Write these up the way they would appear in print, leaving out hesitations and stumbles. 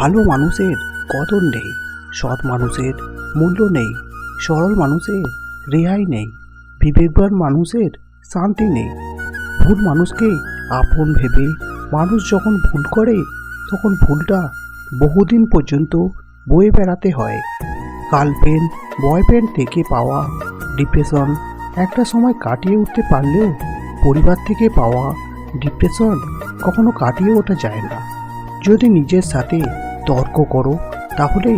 ভালো মানুষের কদর নেই, সৎ মানুষের মূল্য নেই, সরল মানুষের রেহাই নেই, বিবেকবান মানুষের শান্তি নেই। ভুল মানুষকে আপন ভেবে মানুষ যখন ভুল করে তখন ভুলটা বহুদিন পর্যন্ত বয়ে বেড়াতে হয়। গার্লফ্রেন্ড বয়ফ্রেন্ড থেকে পাওয়া ডিপ্রেশন একটা সময় কাটিয়ে উঠতে পারলেও পরিবার থেকে পাওয়া ডিপ্রেশন কখনো কাটিয়ে ওঠা যায় না। যদি নিজের সাথে তর্ক করো তাহলে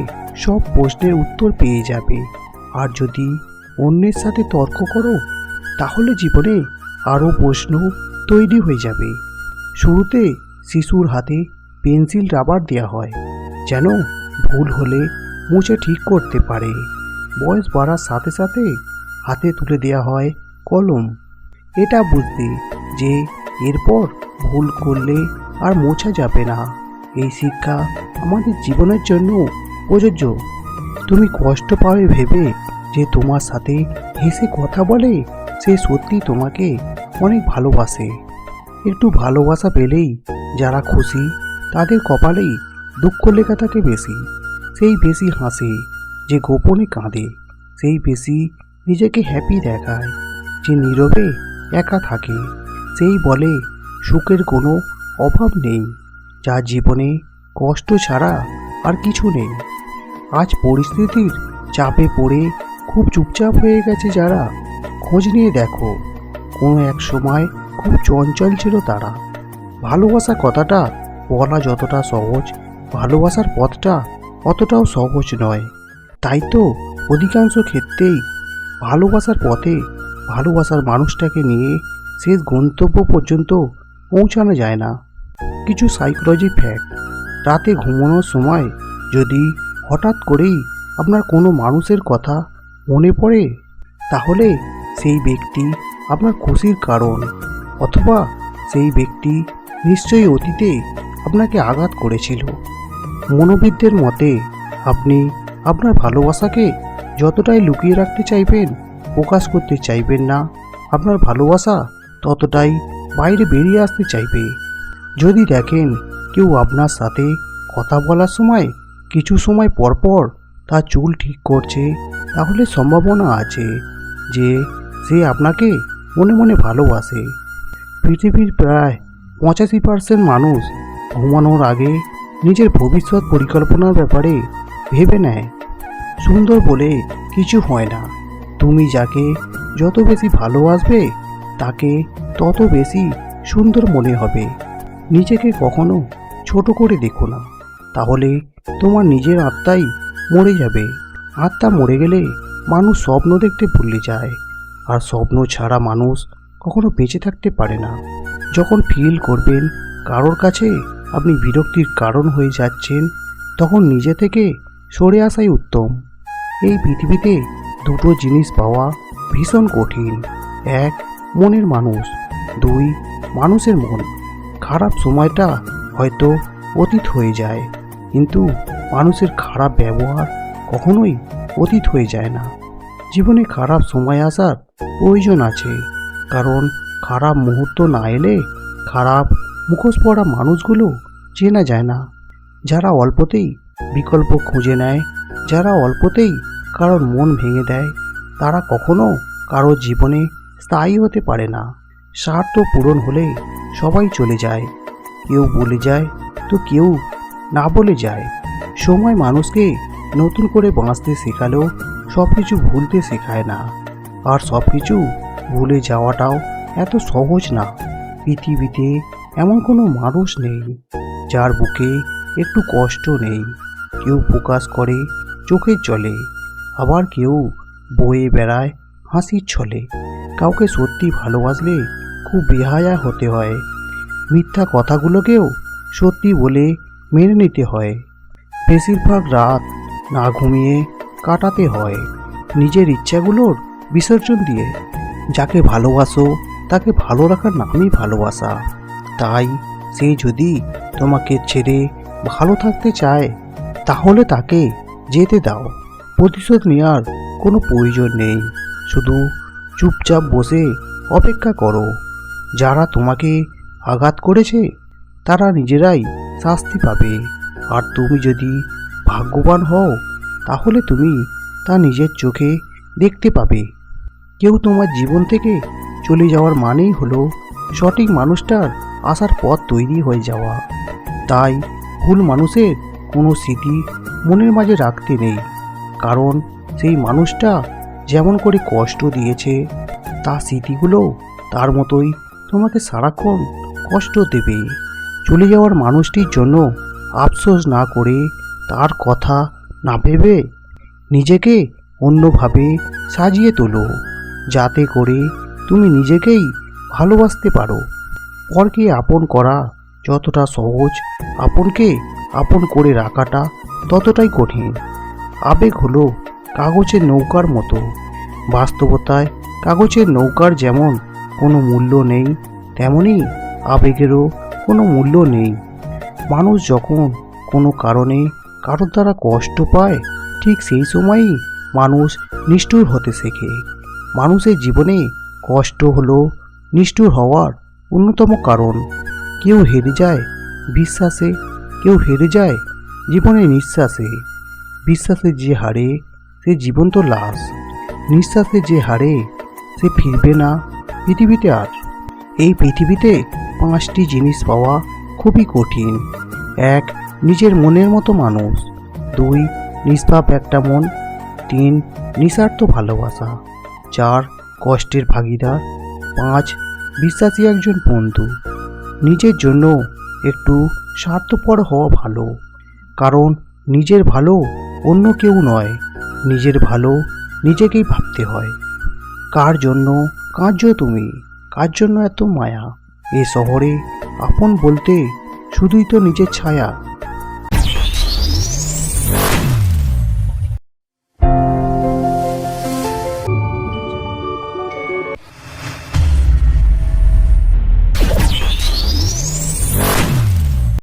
সব প্রশ্নের উত্তর পেয়ে যাবে, আর যদি অন্যের সাথে তর্ক করো তাহলে জীবনে আরও প্রশ্ন তৈরি হয়ে যাবে। শুরুতে শিশুর হাতে পেন্সিল রাবার দেওয়া হয় যেন ভুল হলে মুছে ঠিক করতে পারে। বয়স বাড়ার সাথে সাথে হাতে তুলে দেওয়া হয় কলম, এটা বুঝতে যে এরপর ভুল করলে আর মোছা যাবে না। এই শিক্ষা আমাদের জীবনের জন্য প্রযোজ্য। তুমি কষ্ট পাবে ভেবে যে তোমার সাথে হেসে কথা বলে সে সত্যি তোমাকে অনেক ভালোবাসে। একটু ভালোবাসা পেলেই যারা খুশি তাদের কপালেই দুঃখ লেখা থাকে বেশি। সেই বেশি হাসে যে গোপনে কাঁদে, সেই বেশি নিজেকে হ্যাপি দেখায় যে নীরবে একা থাকে। সেই বলে সুখের কোনো অভাব নেই, যার জীবনে কষ্ট ছাড়া আর কিছু নেই। আজ পরিস্থিতির চাপে পড়ে খুব চুপচাপ হয়ে গেছে যারা, খোঁজ নিয়ে দেখো কোনো এক সময় খুব চঞ্চল ছিল তারা। ভালোবাসা কথাটা বলা যতটা সহজ, ভালোবাসার পথটা অতটাও সহজ নয়। তাই তো অধিকাংশ ক্ষেত্রেই ভালোবাসার পথে ভালোবাসার মানুষটাকে নিয়ে শেষ গন্তব্য পর্যন্ত পৌঁছানো যায় না। কিছু সাইকোলজি ফ্যাক্ট: রাতে ঘুমানোর সময় যদি হঠাৎ করেই আপনার কোনো মানুষের কথা মনে পড়ে তাহলে সেই ব্যক্তি আপনার খুশির কারণ, অথবা সেই ব্যক্তি নিশ্চয়ই অতীতে আপনাকে আঘাত করেছিল। মনোবিদদের মতে আপনি আপনার ভালোবাসাকে যতটাই লুকিয়ে রাখতে চাইবেন, প্রকাশ করতে চাইবেন না, আপনার ভালোবাসা ততটাই বাইরে বেরিয়ে আসতে চাইবে। যদি দেখেন কেউ আপনার সাথে কথা বলার সময় কিছু সময় পরপর তার চুল ঠিক করছে, তাহলে সম্ভাবনা আছে যে সে আপনাকে মনে মনে ভালোবাসে। পৃথিবীর প্রায় 85% মানুষ ঘুমানোর আগে নিজের ভবিষ্যৎ পরিকল্পনার ব্যাপারে ভেবে নেয়। সুন্দর বলে কিছু হয় না। তুমি যাকে যত বেশি ভালোবাসবে তাকে তত বেশি সুন্দর মনে হবে। নিজেকে কখনো ছোট করে দেখো না, তাহলে তোমার নিজের আত্মাই মরে যাবে। আত্মা মরে গেলে মানুষ স্বপ্ন দেখতে ভুলে যায়, আর স্বপ্ন ছাড়া মানুষ কখনো বেঁচে থাকতে পারে না। যখন ফিল করবেন কারোর কাছে আপনি বিরক্তির কারণ হয়ে যাচ্ছেন, তখন নিজে থেকে সরে আসাই উত্তম। এই পৃথিবীতে দুটো জিনিস পাওয়া ভীষণ কঠিন: এক, মনের মানুষ; দুই, মানুষের মন। খারাপ সময়টা হয়তো অতীত হয়ে যায়, কিন্তু মানুষের খারাপ ব্যবহার কখনোই অতীত হয়ে যায় না। জীবনে খারাপ সময় আসার প্রয়োজন আছে, কারণ খারাপ মুহূর্ত না এলে খারাপ মুখোশ পড়া মানুষগুলো চেনা যায় না। যারা অল্পতেই বিকল্প খুঁজে নেয়, যারা অল্পতেই কারোর মন ভেঙে দেয়, তারা কখনো কারোর জীবনে স্থায়ী হতে পারে না। স্বার্থ পূরণ হলে সবাই চলে যায়, কেউ বলে যায় তো কেউ না বলে যায়। সময় মানুষকে নতুন করে বাঁচতে শেখালেও সব কিছু ভুলতে শেখায় না, আর সব কিছু ভুলে যাওয়াটাও এত সহজ না। পৃথিবীতে এমন কোনো মানুষ নেই যার বুকে একটু কষ্ট নেই। কেউ প্রকাশ করে চোখের জলে, আবার কেউ বয়ে বেড়ায় হাসির ছলে। কাউকে সত্যি ভালোবাসলে খুব বেহায়া হতে হয়, মিথ্যা কথাগুলোকেও সত্যি বলে মেনে নিতে হয়। বেশিরভাগ রাত না ঘুমিয়ে কাটাতে হয় নিজের ইচ্ছাগুলোর বিসর্জন দিয়ে। যাকে ভালোবাসো তাকে ভালো রাখার নামই ভালোবাসা। তাই সে যদি তোমাকে ছেড়ে ভালো থাকতে চায় তাহলে তাকে যেতে দাও। প্রতিশোধ নেওয়ার কোনো প্রয়োজন নেই, শুধু চুপচাপ বসে অপেক্ষা করো। যারা তোমাকে আঘাত করেছে তারা নিজেরাই শাস্তি পাবে, আর তুমি যদি ভাগ্যবান হও তাহলে তুমি তা নিজের চোখে দেখতে পাবে। কেউ তোমার জীবন থেকে চলে যাওয়ার মানেই হলো সঠিক মানুষটার আসার পথ তৈরি হয়ে যাওয়া। তাই ভুল মানুষের কোনো স্মৃতি মনের মাঝে রাখতে নেই, কারণ সেই মানুষটা যেমন করে কষ্ট দিয়েছে তার স্মৃতিগুলো তার মতোই তোমাকে সারাক্ষণ কষ্ট দেবে। চলে যাওয়ার মানুষটির জন্য আফসোস না করে তার কথা না ভেবে নিজেকে অন্যভাবে সাজিয়ে তোলো, যাতে করে তুমি নিজেকেই ভালোবাসতে পারো। পরকে আপন করা যতটা সহজ, আপনকে আপন করে রাখাটা ততটাই কঠিন। আবেগ হলো কাগজের নৌকার মতো। বাস্তবতায় কাগজের নৌকার যেমন কোনো মূল্য নেই, তেমনি আবেগেরও কোনো মূল্য নেই। মানুষ যখন কোনো কারণে কারোর দ্বারা কষ্ট পায়, ঠিক সেই সময়ই মানুষ নিষ্ঠুর হতে শেখে। মানুষের জীবনে কষ্ট হলো নিষ্ঠুর হওয়ার অন্যতম কারণ। কেউ হেরে যায় বিশ্বাসে, কেউ হেরে যায় জীবনের নিঃশ্বাসে। বিশ্বাসে যে হারে সে জীবন্ত লাশ, নিঃশ্বাসে যে হারে সে ফিরবে না পৃথিবীতে আর। এই পৃথিবীতে 5টি জিনিস পাওয়া খুবই কঠিন। 1. নিজের মনের মতো মানুষ। 2. নিষ্পাপ একটা মন। 3. নিঃস্বার্থ ভালোবাসা। 4. কষ্টের ভাগিদার। 5. বিশ্বাসী একজন বন্ধু। নিজের জন্য একটু স্বার্থপর হওয়া ভালো, কারণ নিজের ভালো অন্য কেউ নয়, নিজের ভালো নিজেকেই ভাবতে হয়। কার জন্য কাঁদছো তুমি? কার জন্য এত মায়া? এ শহরে আপন বলতে শুধুই তো নিজের ছায়া।